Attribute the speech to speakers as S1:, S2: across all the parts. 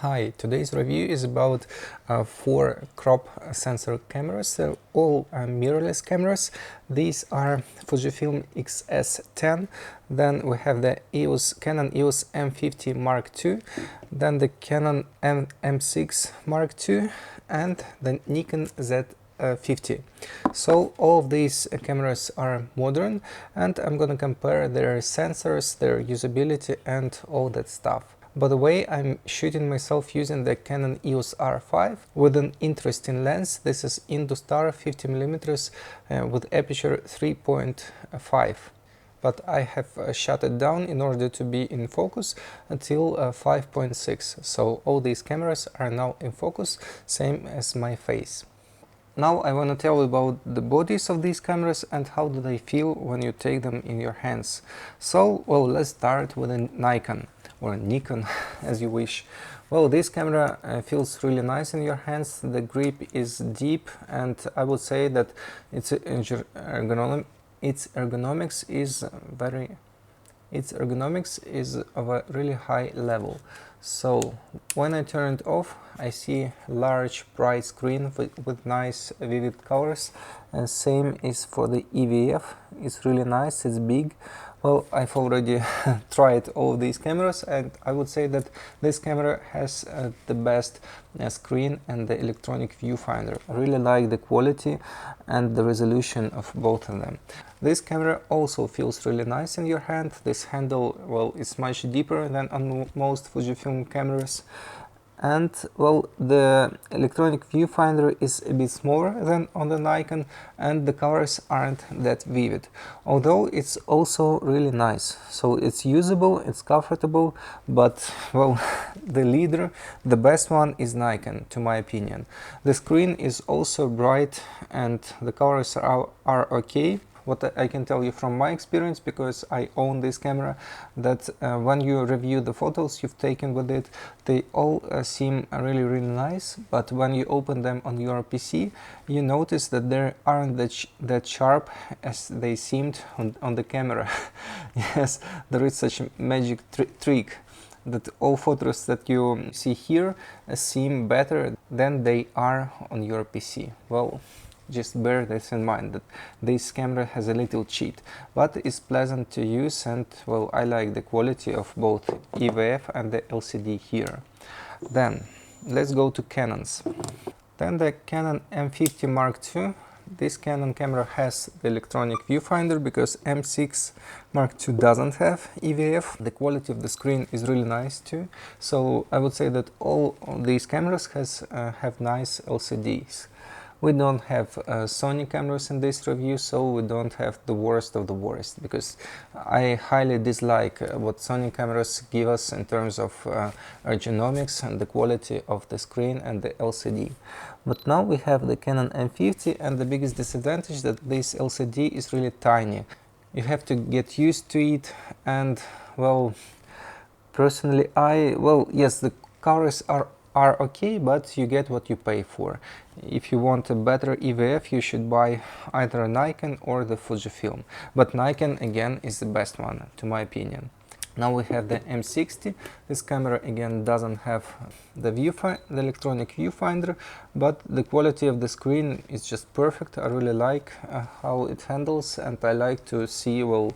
S1: Hi, today's review is about 4 crop sensor cameras. They're all mirrorless cameras. These are Fujifilm X-S10, then we have the Canon EOS M50 Mark II, then the Canon M50 Mark II, and the Nikon Z50. So all of these cameras are modern, and I'm gonna compare their sensors, their usability, and all that stuff. By the way, I'm shooting myself using the Canon EOS R5 with an interesting lens. This is Industar 50mm with aperture 3.5. But I have shut it down in order to be in focus until 5.6. So all these cameras are now in focus, same as my face. Now I want to tell you about the bodies of these cameras and how do they feel when you take them in your hands. So, well, let's start with a Nikon, or a Nikon, as you wish. Well, this camera feels really nice in your hands. The grip is deep, and I would say that its ergonomics is of a really high level. So when I turn it off, I see large bright screen with nice vivid colors, and same is for the EVF. It's really nice, it's big. Well, I've already tried all of these cameras, and I would say that this camera has the best screen and the electronic viewfinder. I really like the quality and the resolution of both of them. This camera also feels really nice in your hand. This handle, well, is much deeper than on most Fujifilm cameras. And, well, the electronic viewfinder is a bit smaller than on the Nikon, and the colors aren't that vivid, although it's also really nice. So it's usable, it's comfortable, but, well, the best one is Nikon, to my opinion. The screen is also bright and the colors are okay. What I can tell you from my experience, because I own this camera, that when you review the photos you've taken with it, they all seem really nice, but when you open them on your PC, you notice that they aren't that sharp as they seemed on the camera. Yes, there is such a magic trick that all photos that you see here seem better than they are on your PC. Well, just bear this in mind, that this camera has a little cheat, but it's pleasant to use, and, well, I like the quality of both EVF and the LCD here. Then let's go to Canons. Then the Canon M50 Mark II. This Canon camera has the electronic viewfinder, because M6 Mark II doesn't have EVF. The quality of the screen is really nice too. So I would say that all these cameras have nice LCDs. We don't have Sony cameras in this review, so we don't have the worst of the worst, because I highly dislike what Sony cameras give us in terms of ergonomics and the quality of the screen and the LCD. But now we have the Canon M50, and the biggest disadvantage that this LCD is really tiny. You have to get used to it, and, well, personally yes, the colors are okay, but you get what you pay for. If you want a better EVF, you should buy either a Nikon or the Fujifilm, but Nikon again is the best one, to my opinion. Now we have the M60. This camera again doesn't have the electronic viewfinder, but the quality of the screen is just perfect. I really like how it handles, and I like to see, well,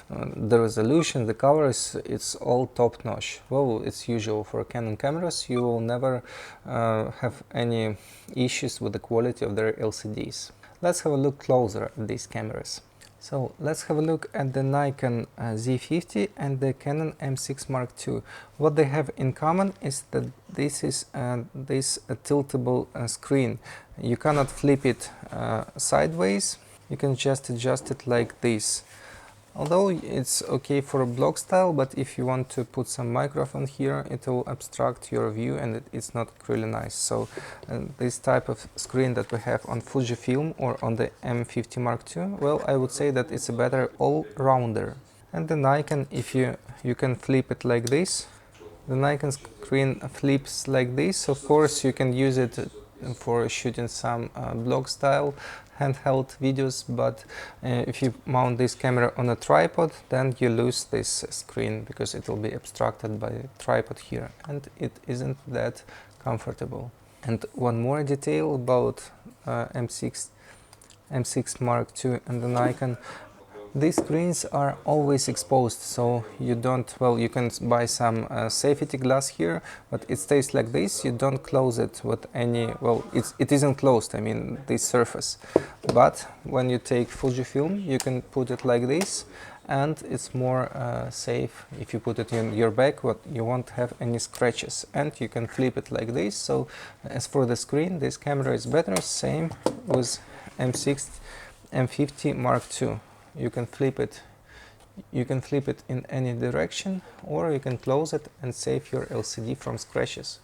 S1: the resolution, the colors, it's all top notch. Well, it's usual for Canon cameras. You will never have any issues with the quality of their LCDs. Let's have a look closer at these cameras. So let's have a look at the Nikon Z50 and the Canon M6 Mark II. What they have in common is that this is this tiltable screen. You cannot flip it sideways, you can just adjust it like this. Although it's okay for a blog style, but if you want to put some microphone here, it will obstruct your view, and it's not really nice. So this type of screen that we have on Fujifilm or on the M50 Mark II, well, I would say that it's a better all-rounder. And the Nikon, if you can flip it like this, the Nikon screen flips like this. Of course, you can use it for shooting some blog style handheld videos, but if you mount this camera on a tripod, then you lose this screen because it will be obstructed by the tripod here, and it isn't that comfortable. And one more detail about M6 Mark II and the Nikon. These screens are always exposed, so you don't, well, you can buy some safety glass here, but it stays like this. You don't close it with any, well, it isn't closed, I mean, this surface. But when you take Fujifilm, you can put it like this, and it's more safe. If you put it in your bag, you won't have any scratches, and you can flip it like this. So as for the screen, this camera is better. Same with M50 Mark II. You can flip it in any direction, or you can close it and save your LCD from scratches.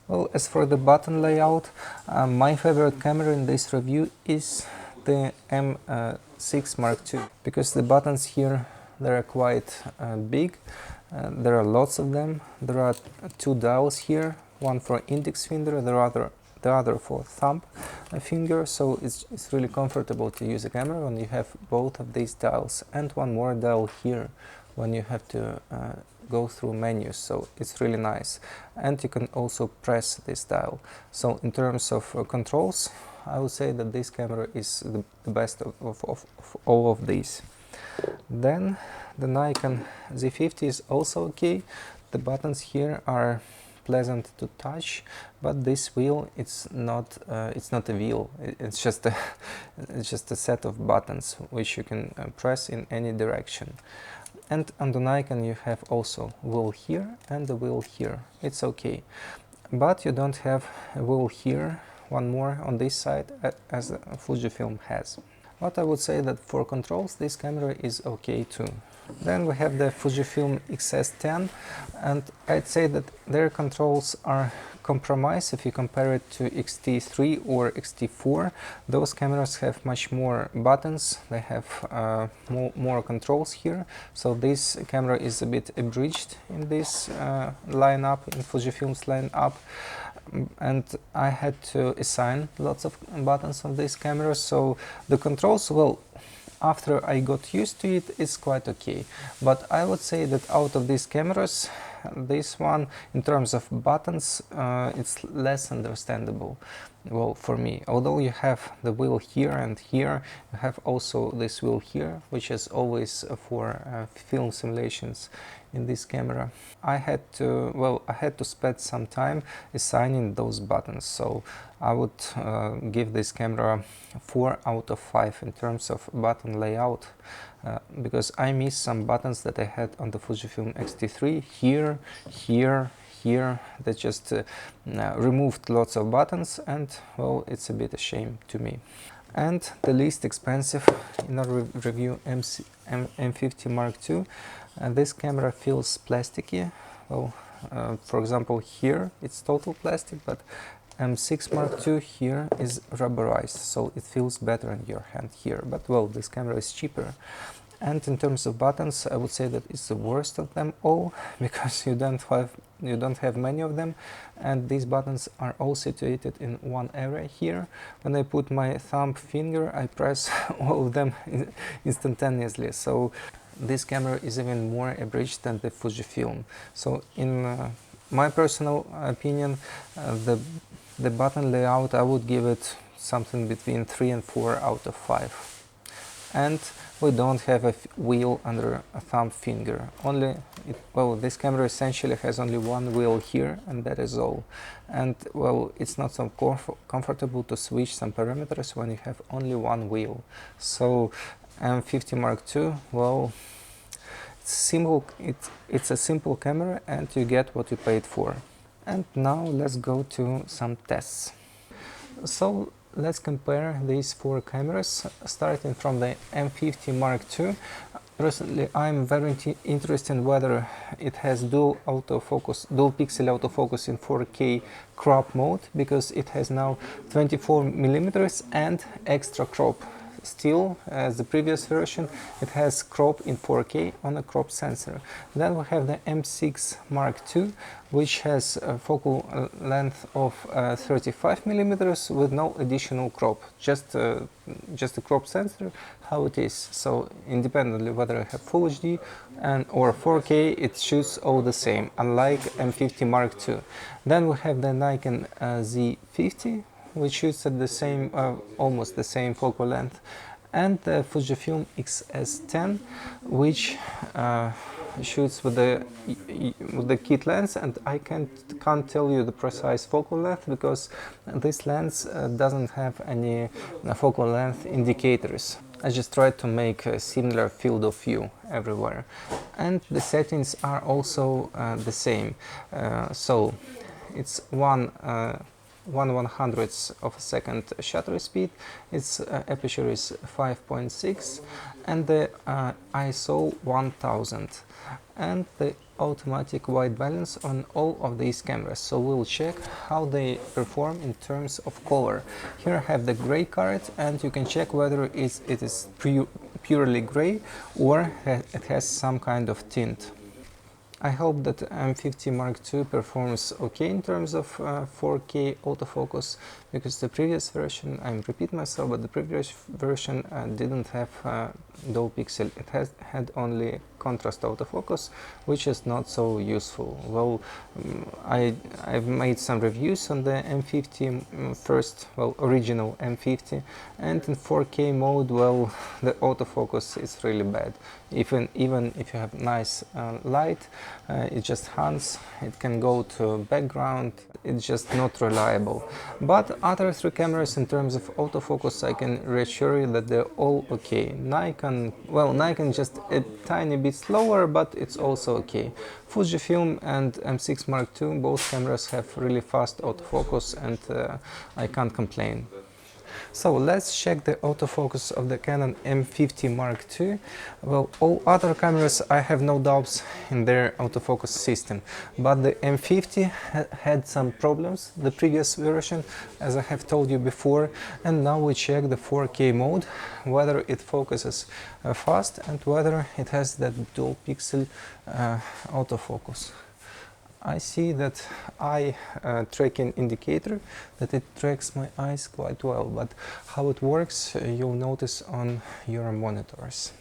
S1: Well, as for the button layout, my favorite camera in this review is the M6 Mark II, because the buttons here, they are quite big. There are lots of them. There are two dials here, one for index finger, the other for thumb finger, so it's really comfortable to use a camera when you have both of these dials, and one more dial here when you have to go through menus, so it's really nice. And you can also press this dial. So in terms of controls, I would say that this camera is the best of all of these. Then the Nikon Z50 is also okay. The buttons here are pleasant to touch, but this wheel, it's not a wheel. It's just a set of buttons which you can press in any direction. And on the Nikon you have also wheel here and the wheel here. It's okay, but you don't have a wheel here, one more on this side, as Fujifilm has. But I would say that for controls this camera is okay too. Then we have the Fujifilm X-S10, and I'd say that their controls are compromised if you compare it to X-T3 or X-T4. Those cameras have much more buttons, they have more controls here, so this camera is a bit abridged in this lineup, in Fujifilm's lineup. And I had to assign lots of buttons on this camera, so the controls, well, after I got used to it, it's quite okay. But I would say that out of these cameras, this one, in terms of buttons, it's less understandable, well, for me. Although you have the wheel here and here, you have also this wheel here, which is always for film simulations in this camera. I had to spend some time assigning those buttons, so I would give this camera 4 out of 5 in terms of button layout, because I missed some buttons that I had on the Fujifilm X-T3, here, they just removed lots of buttons, and well, it's a bit a shame to me. And the least expensive in our review, M50 Mark II, this camera feels plasticky. Well, for example, here it's total plastic, but M6 Mark II here is rubberized, so it feels better in your hand here. But well, this camera is cheaper. And in terms of buttons, I would say that it's the worst of them all, because you don't have many of them, and these buttons are all situated in one area here. When I put my thumb finger, I press all of them instantaneously. So this camera is even more abridged than the Fujifilm. So in my personal opinion, the button layout, I would give it something between 3 and 4 out of 5. And we don't have a wheel under a thumb finger. Well, this camera essentially has only one wheel here, and that is all. And well, it's not so comfortable to switch some parameters when you have only one wheel. So M50 Mark II, well, it's a simple camera, and you get what you paid for. And now let's go to some tests. So let's compare these 4 cameras, starting from the M50 Mark II. Personally, I'm very interested in whether it has dual pixel autofocus in 4K crop mode, because it has now 24mm and extra crop. still, as the previous version, it has crop in 4K on a crop sensor. Then we have the M6 Mark II, which has a focal length of 35 millimeters with no additional crop, just a crop sensor, how it is. So independently whether I have Full HD or 4K, it shoots all the same, unlike M50 Mark II. Then we have the Nikon Z50, which shoots at the same, almost the same focal length, and the Fujifilm X-S10, which shoots with the kit lens, and I can't tell you the precise focal length because this lens doesn't have any focal length indicators. I just tried to make a similar field of view everywhere, and the settings are also the same. So it's 1/100th of a second shutter speed, its aperture is 5.6, and the ISO 1000, and the automatic white balance on all of these cameras. So we'll check how they perform in terms of color. Here I have the gray card, and you can check whether it is purely gray or it has some kind of tint. I hope that M50 Mark II performs okay in terms of 4K autofocus, because the previous version, I repeat myself, but the previous version didn't have dual pixel. It had only contrast autofocus, which is not so useful. Well, I've made some reviews on the M50 original M50, and in 4K mode, well, the autofocus is really bad. Even if you have nice light, it just hunts, it can go to background, it's just not reliable. But other three cameras in terms of autofocus, I can reassure you that they're all okay. Nikon just a tiny bit slower, but it's also okay. Fujifilm and M6 Mark II, both cameras have really fast autofocus, and I can't complain. So let's check the autofocus of the Canon M50 Mark II. Well, all other cameras, I have no doubts in their autofocus system, but the M50 had some problems, the previous version, as I have told you before, and now we check the 4K mode, whether it focuses fast and whether it has that dual pixel autofocus. I see that eye tracking indicator, that it tracks my eyes quite well, but how it works you'll notice on your monitors.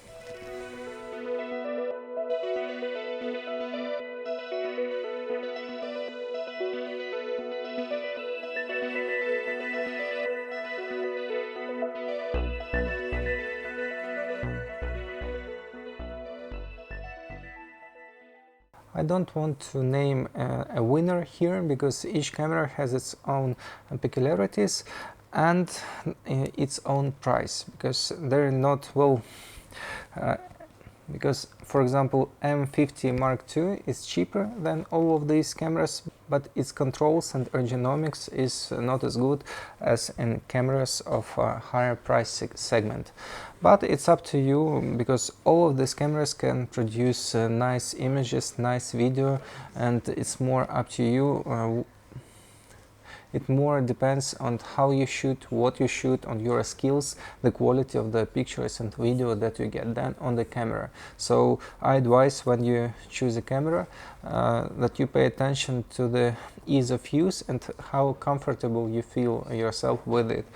S1: I don't want to name a winner here, because each camera has its own peculiarities and its own price, because they're not, well, because for example M50 Mark II is cheaper than all of these cameras, but its controls and ergonomics is not as good as in cameras of a higher price segment. But it's up to you, because all of these cameras can produce nice images, nice video, and it's more up to you. It more depends on how you shoot, what you shoot, on your skills, the quality of the pictures and video that you get then on the camera. So I advise, when you choose a camera, that you pay attention to the ease of use and how comfortable you feel yourself with it.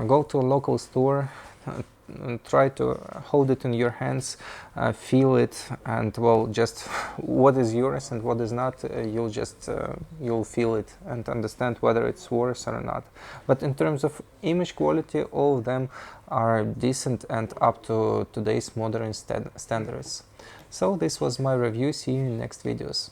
S1: Go to a local store, and try to hold it in your hands, feel it, and well, just what is yours and what is not, you'll feel it and understand whether it's worse or not. But in terms of image quality, all of them are decent and up to today's modern standards. So this was my review. See you in next videos.